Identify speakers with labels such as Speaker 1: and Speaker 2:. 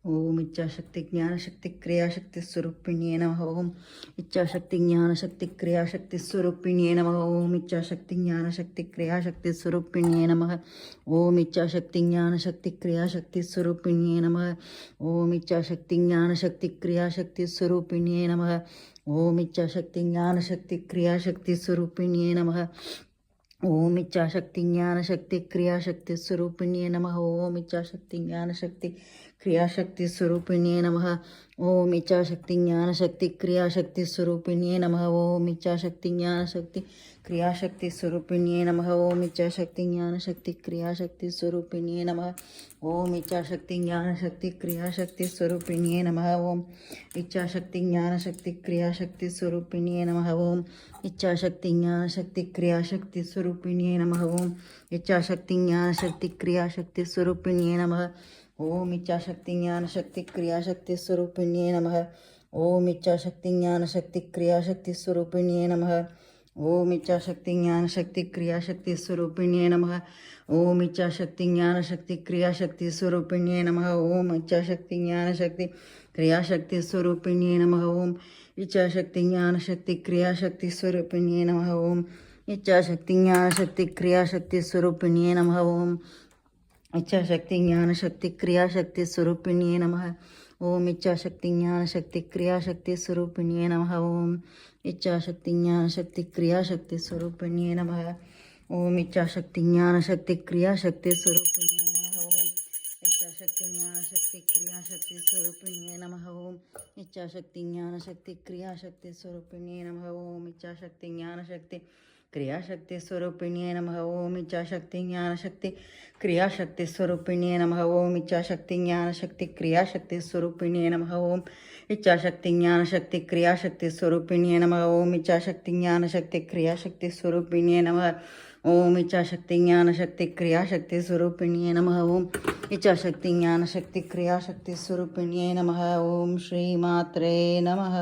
Speaker 1: ओम इच्छाशक्ति ज्ञानशक्ति क्रियाशक्ति स्वरूपिण्ये नमः। ओम इच्छाशक्ति ज्ञानशक्ति क्रियाशक्ति स्वरूपिण्ये नमः। ओम इच्छाशक्ति ज्ञानशक्ति क्रियाशक्ति स्वरूपिण्ये नमः। ओम इच्छाशक्ति ज्ञानशक्ति क्रियाशक्ति स्वरूपिण्ये नमः। ओम इच्छाशक्ति ज्ञानशक्ति क्रियाशक्ति स्वरूपिण्ये नमः। ओम इच्छाशक्ति ज्ञानशक्ति क्रियाशक्ति स्वरूपिण्ये नमः। ओम इच्छाशक्ति ज्ञानशक्ति क्रियाशक्ति स्वरूपिण्ये नमः। ओम इच्छाशक्ति ज्ञानशक्ति क्रियाशक्ति स्वरूपिण्ये नमः। ओम इच्छाशक्ति ज्ञानशक्ति क्रियाशक्ति स्वरूपिण्ये नमः। ओम इच्छाशक्ति ज्ञानशक्ति क्रियाशक्ति स्वरूपिण्ये नमः। ओम इच्छाशक्ति ज्ञानशक्ति क्रियाशक्ति स्वरूपिण्ये नमः। ओम इच्छाशक्ति ज्ञानशक्ति क्रियाशक्ति स्वरूपिण्ये नमः। ओम इच्छाशक्ति ज्ञानशक्ति क्रियाशक्ति स्वरूपिण्ये नमः। ओम इच्छाशक्ति ज्ञानशक्ति क्रियाशक्ति स्वरूपिण्ये नमः। ओम इच्छाशक्ति ज्ञानशक्ति क्रियाशक्ति स्वरूपिण्ये नमः। ओम इच्छाशक्ति ज्ञानशक्ति क्रियाशक्ति स्वरूपिण्ये नमः। ओम इच्छाशक्ति ज्ञानशक्ति क्रियाशक्ति स्वरूपिण्ये नमः। ओम इच्छाशक्ति ज्ञानशक्ति क्रियाशक्ति स्वरूपिण्ये नमः। ओम इच्छाशक्ति ज्ञानशक्ति क्रियाशक्ति स्वरूपिण्ये नमः। ओम इच्छाशक्ति ज्ञानशक्ति क्रियाशक्ति स्वरूपिण्ये नमः। ओम इच्छाशक्ति ज्ञानशक्ति क्रियाशक्ति स्वरूपिण्ये नमः। ओम इच्छाशक्ति ज्ञानशक्ति क्रियाशक्ति स्वरूपिण्ये नमः। ओम इच्छाशक्ति ज्ञानशक्ति क्रियाशक्ति स्वरूपिण्ये नमः। ओम इच्छाशक्ति ज्ञानशक्ति क्रियाशक्ति स्वरूपिण्ये नमः। ओम इच्छाशक्ति ज्ञानशक्ति क्रियाशक्ति स्वरूपिण्ये नमः। ओम इच्छाशक्ति ज्ञानशक्ति क्रियाशक्ति स्वरूपिण्ये नमः। ओम इच्छाशक्ति ज्ञानशक्ति क्रियाशक्ति स्वरूपिण्ये नमः। ओम इच्छाशक्ति ज्ञानशक्ति क्रियाशक्ति स्वरूपिण्ये नमः। ओम इच्छाशक्ति ज्ञानशक्ति क्रियाशक्ति स्वरूपिण्ये नमः। ओम इच्छाशक्ति ज्ञानशक्ति क्रियाशक्ति स्वरूपिण्ये नमः। ओम इच्छाशक्ति ज्ञानशक्ति क्रियाशक्ति स्वरूपिण्ये नमः। ओम इच्छाशक्ति ज्ञानशक्ति क्रियाशक्ति स्वरूपिण्ये नमः। ओम इच्छाशक्ति ज्ञानशक्ति क्रियाशक्ति स्वरूपिण्ये नमः। ओम इच्छाशक्ति ज्ञानशक्ति क्रियाशक्ति स्वरूपिण्ये नमः। ओम इच्छाशक्ति ज्ञानशक्ति क्रियाशक्ति स्वरूपिण्ये नमः। ओम श्री मात्रे नमः।